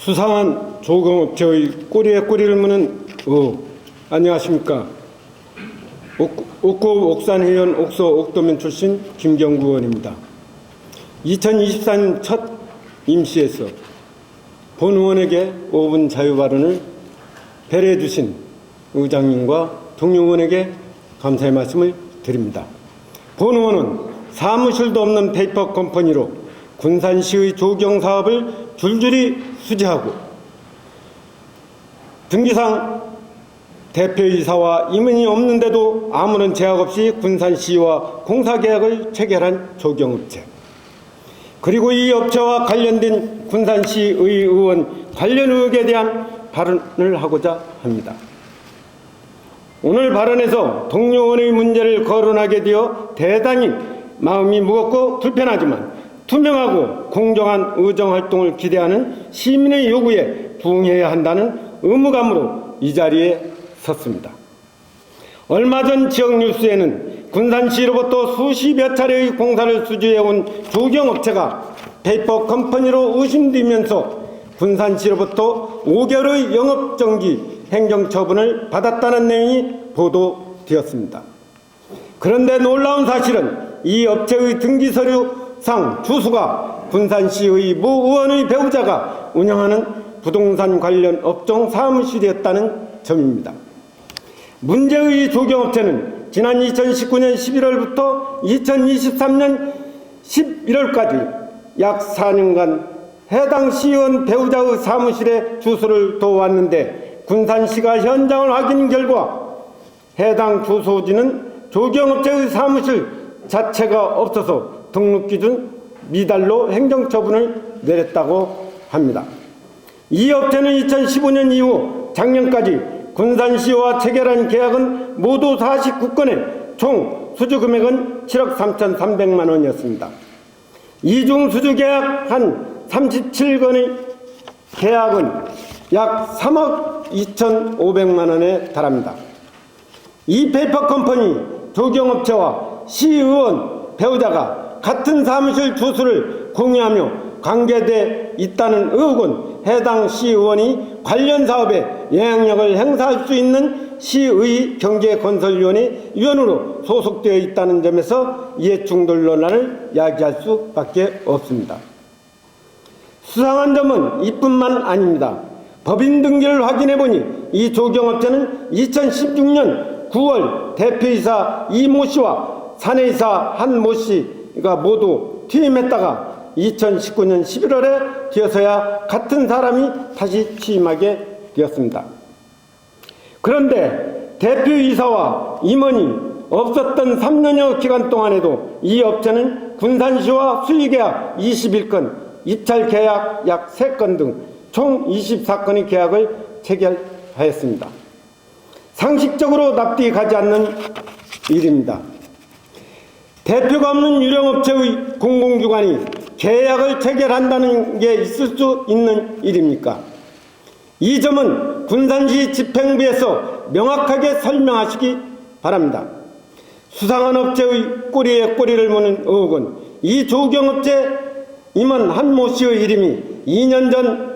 수상한 조경업체의 꼬리에 꼬리를 무는 의혹. 안녕하십니까. 옥구 옥산회원 옥소 옥도면 출신 김경구 의원입니다. 2024년 첫 임시에서 본 의원에게 5분 자유 발언을 배려해 주신 의장님과 동료 의원에게 감사의 말씀을 드립니다. 본 의원은 사무실도 없는 페이퍼 컴퍼니로 군산시의 조경 사업을 줄줄이 수주하고 등기상 대표이사와 임원이 없는데도 아무런 제약 없이 군산시와 공사계약을 체결한 조경업체, 그리고 이 업체와 관련된 군산시의 의원 관련 의혹에 대한 발언을 하고자 합니다. 오늘 발언에서 동료 의원의 문제를 거론하게 되어 대단히 마음이 무겁고 불편하지만 투명하고 공정한 의정활동을 기대하는 시민의 요구에 부응해야 한다는 의무감으로 이 자리에 섰습니다. 얼마 전 지역 뉴스에는 군산시로부터 수십여 차례의 공사를 수주해온 조경업체가 페이퍼 컴퍼니로 의심되면서 군산시로부터 5개월의 영업정지 행정처분을 받았다는 내용이 보도되었습니다. 그런데 놀라운 사실은 이 업체의 등기서류상 주소가 군산시의 모 의원의 배우자가 운영하는 부동산 관련 업종 사무실이었다는 점입니다. 문제의 조경업체는 지난 2019년 11월부터 2023년 11월까지 약 4년간 해당 시의원 배우자의 사무실에 주소를 둬왔는데 군산시가 현장을 확인 결과 해당 주소지는 조경업체의 사무실 자체가 없어서 등록기준 미달로 행정처분을 내렸다고 합니다. 이 업체는 2015년 이후 작년까지 군산시와 체결한 계약은 모두 49건에 총 수주금액은 7억 3,300만 원이었습니다. 이 중 수주계약 한 37건의 계약은 약 3억 2,500만 원에 달합니다. 이 페이퍼 컴퍼니 조경업체와 시의원 배우자가 같은 사무실 주소를 공유하며 관계돼 있다는 의혹은 해당 시의원이 관련 사업에 영향력을 행사할 수 있는 시의 경제건설위원회 위원으로 소속되어 있다는 점에서 이해충돌 논란을 야기할 수밖에 없습니다. 수상한 점은 이뿐만 아닙니다. 법인 등기를 확인해보니 이 조경업체는 2016년 9월 대표이사 이모 씨와 사내이사 한모 씨가 모두 퇴임했다가 2019년 11월에 되어서야 같은 사람이 다시 취임하게 되었습니다. 그런데 대표이사와 임원이 없었던 3년여 기간 동안에도 이 업체는 군산시와 수의계약 21건, 입찰계약 약 3건 등 총 24건의 계약을 체결하였습니다. 상식적으로 납득이 가지 않는 일입니다. 대표가 없는 유령업체의 공공기관이 계약을 체결한다는 게 있을 수 있는 일입니까? 이 점은 군산시 집행부에서 명확하게 설명하시기 바랍니다. 수상한 업체의 꼬리에 꼬리를 무는 의혹은 이 조경업체 임원 한모 씨의 이름이 2년 전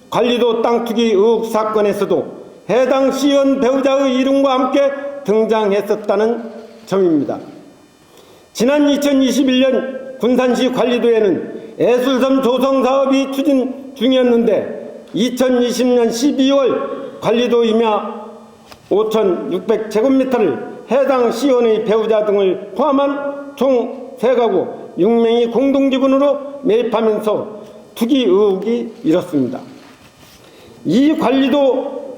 관리도 땅 투기 의혹 사건에서도 해당 시의원 배우자의 이름과 함께 등장했었다는 점입니다. 지난 2021년 군산시 관리도에는 애술섬 조성 사업이 추진 중이었는데 2020년 12월 관리도 임야 5,600제곱미터를 해당 시의원의 배우자 등을 포함한 총 3가구 6명이 공동지분으로 매입하면서 투기 의혹이 일었습니다. 이 관리도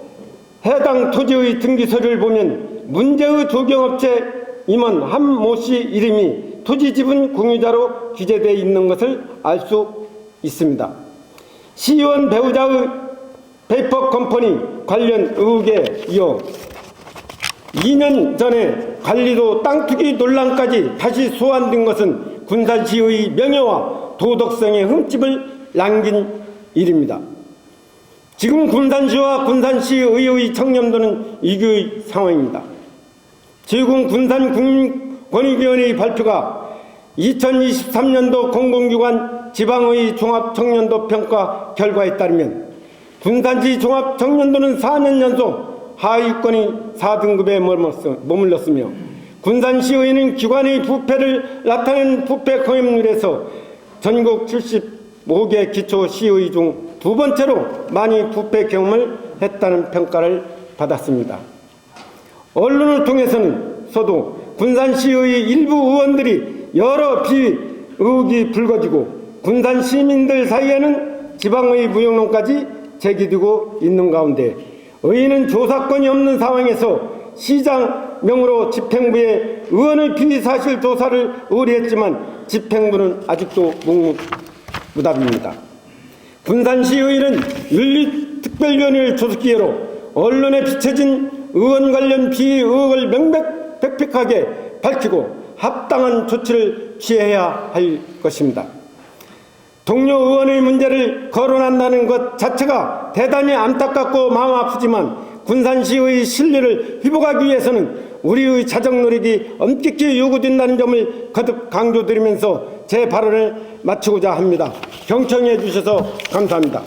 해당 토지의 등기서류를 보면 문제의 조경업체 임원 한모 씨 이름이 토지 지분 공유자로 기재되어 있는 것을 알 수 있습니다. 시의원 배우자의 페이퍼 컴퍼니 관련 의혹에 이어 2년 전에 관리도 땅 투기 논란까지 다시 소환된 것은 군산시의 명예와 도덕성에 흠집을 남긴 일입니다. 지금 군산시와 군산시의회의 청렴도는 위기의 상황입니다. 최근 군산국민권익위원회의 발표가 2023년도 공공기관 지방의 종합청년도 평가 결과에 따르면 군산시 종합청년도는 4년 연속 하위권이 4등급에 머물렀으며 군산시의회는 기관의 부패를 나타낸 부패 거액률에서 전국 75개 기초시의 중 두 번째로 많이 부패 경험을 했다는 평가를 받았습니다. 언론을 통해서도 군산시의 일부 의원들이 여러 비의혹이 불거지고 군산 시민들 사이에는 지방의 무용론까지 제기되고 있는 가운데 의회는 조사권이 없는 상황에서 시장 명으로 집행부에 의원의 비사실 조사를 의뢰했지만 집행부는 아직도 묵묵부답입니다. 군산시의회는 윤리특별위원회를 조직 기회로 언론에 비춰진 의원 관련 비의혹을 명백백백하게 밝히고 합당한 조치를 취해야 할 것입니다. 동료 의원의 문제를 거론한다는 것 자체가 대단히 안타깝고 마음 아프지만 군산시의 신뢰를 회복하기 위해서는 우리의 자정 노력이 엄격히 요구된다는 점을 거듭 강조드리면서 제 발언을 마치고자 합니다. 경청해 주셔서 감사합니다.